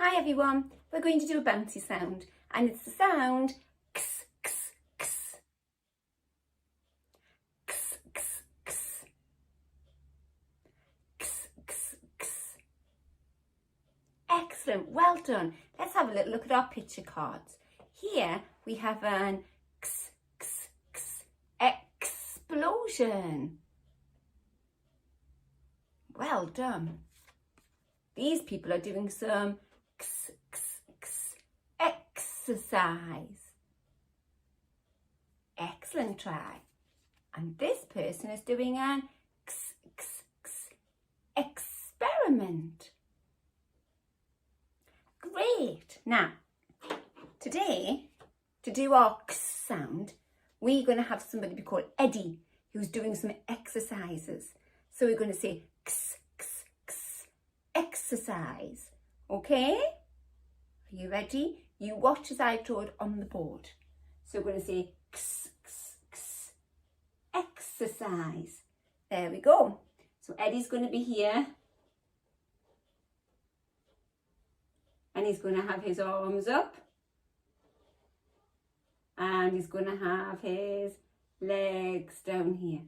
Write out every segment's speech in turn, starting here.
Hi everyone, we're going to do a bouncy sound and it's the sound x, x, x. X, x, x. X, x, x. Excellent, well done. Let's have a little look at our picture cards. Here we have an x, x, x, explosion. Well done. These people are doing some x, x, x, exercise. Excellent try. And this person is doing an x, x, x, experiment. Great. Now, today, to do our x sound, we're going to have somebody called Eddie who's doing some exercises. So we're going to say x, x, x, exercise. Okay? Are you ready? You watch as I draw it on the board. So we're going to say x, x, x, exercise. There we go. So Eddie's going to be here. And he's going to have his arms up. And he's going to have his legs down here.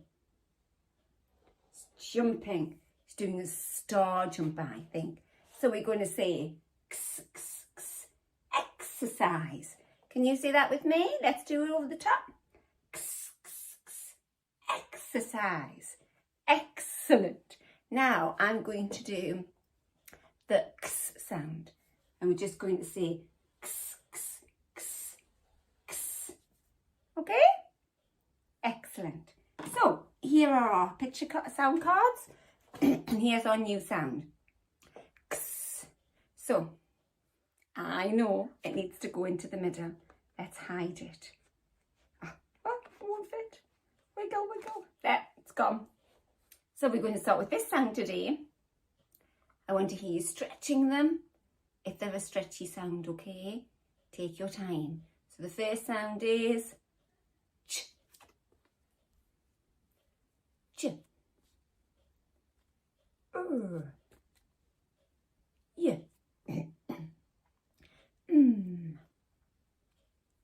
He's jumping. He's doing a star jump, I think. So we're going to say x, x, x, exercise. Can you say that with me? Let's do it over the top. X, x, x, exercise. Excellent. Now I'm going to do the x sound. And we're just going to say x, x, x, x. Okay? Excellent. So here are our picture sound cards. Here's our new sound. X. So I know it needs to go into the middle. Let's hide it. Oh, it won't fit. Wiggle, wiggle. There, it's gone. So we're going to start with this sound today. I want to hear you stretching them. If they're a stretchy sound, okay? Take your time. So the first sound is ch. Ch. Yeah.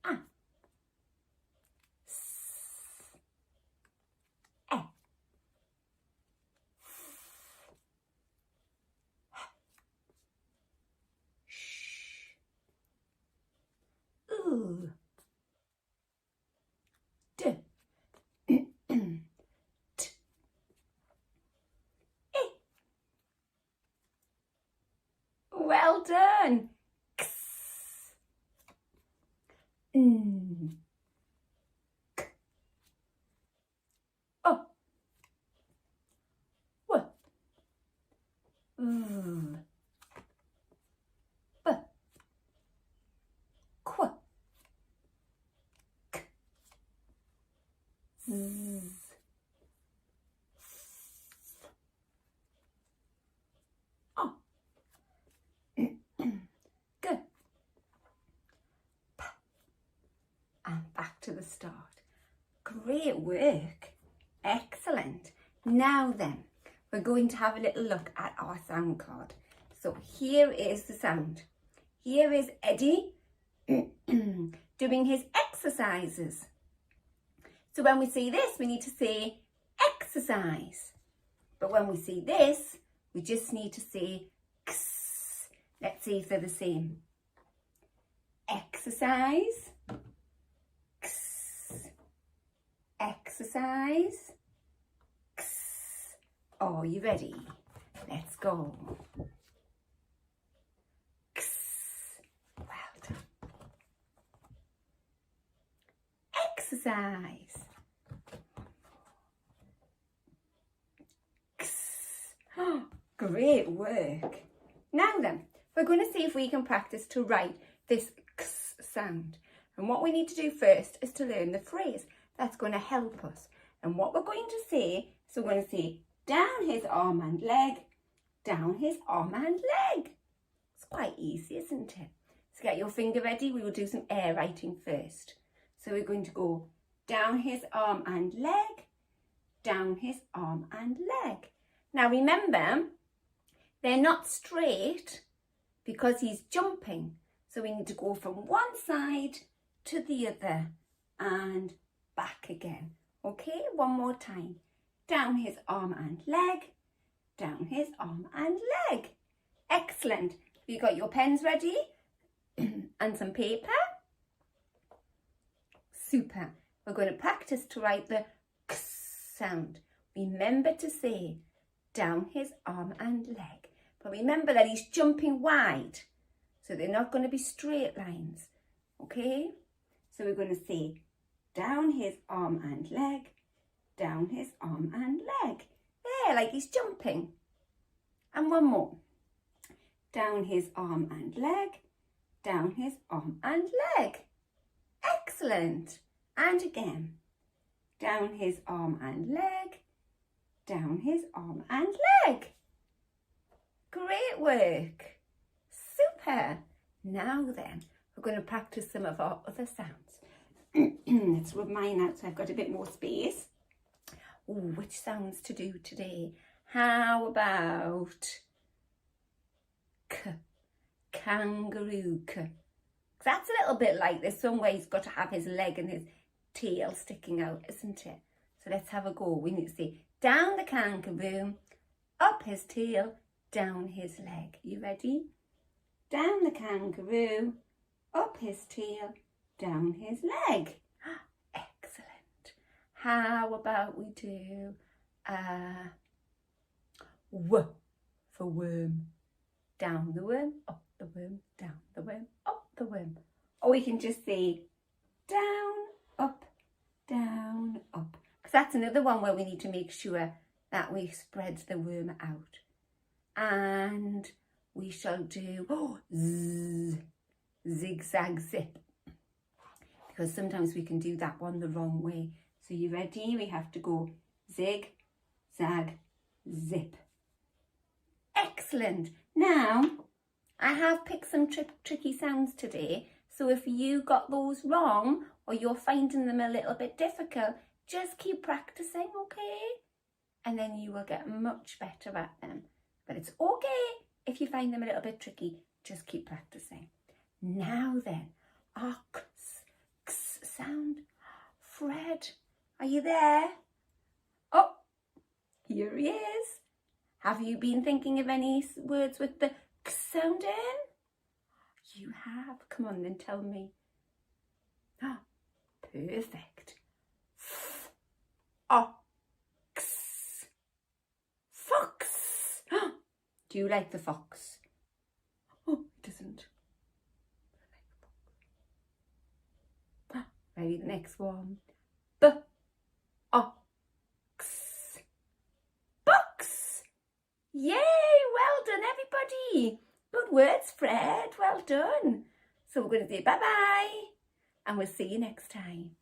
Ah. S. E. Ooh. D. T. E. Well done. X. N. K. O. W. V. B. Qu. K. Z. O. Good. P. And back to the start. Great work. Excellent. Now then, we're going to have a little look at our sound card. So here is the sound. Here is Eddie doing his exercises. So when we see this, we need to say exercise. But when we see this, we just need to say x. Let's see if they're the same. Exercise. X. Exercise. X. Oh, you ready? Let's go. X. Well done. Exercise. Oh, great work. Now then, we're going to see if we can practice to write this x sound. And what we need to do first is to learn the phrase that's going to help us. And what we're going to say, so we're going to say down his arm and leg, down his arm and leg. It's quite easy, isn't it? So get your finger ready. We will do some air writing first. So we're going to go down his arm and leg, down his arm and leg. Now remember, they're not straight, because he's jumping. So we need to go from one side to the other and back again. Okay, one more time. Down his arm and leg, down his arm and leg. Excellent. You got your pens ready and some paper? Super. We're going to practice to write the K sound. Remember to say down his arm and leg. But remember that he's jumping wide, so they're not going to be straight lines. Okay? So we're going to say down his arm and leg, down his arm and leg. There, like he's jumping. And one more. Down his arm and leg, down his arm and leg. Excellent. And again. Down his arm and leg, down his arm and leg. Great work. Super. Now then, we're going to practice some of our other sounds. Let's rub mine out so I've got a bit more space. Ooh, which sounds to do today? How about K, kangaroo, K. That's a little bit like this one where he's got to have his leg and his tail sticking out, isn't it? So let's have a go. We need to say down the kangaroo, up his tail, down his leg. You ready? Down the kangaroo, up his tail, down his leg. Excellent. How about we do W for worm. Down the worm, up the worm, down the worm, up the worm. Or we can just say down, up, because that's another one where we need to make sure that we spread the worm out. And we shall do Z, zigzag zip, because sometimes we can do that one the wrong way. So you ready? We have to go zig, zag, zip. Excellent. Now, I have picked some tricky sounds today. So if you got those wrong or you're finding them a little bit difficult, just keep practicing, okay? And then you will get much better at them. But it's okay if you find them a little bit tricky. Just keep practicing. Now then, our X sound. Fred, are you there? Oh, here he is. Have you been thinking of any words with the X sound in? You have. Come on then, tell me. Ah, perfect. Ox. Fox. Do you like the fox? Oh, it doesn't. Ready, the next one. B-ox. Box. Yay, well done everybody. Good words, Fred. Well done. So we're going to say bye-bye and we'll see you next time.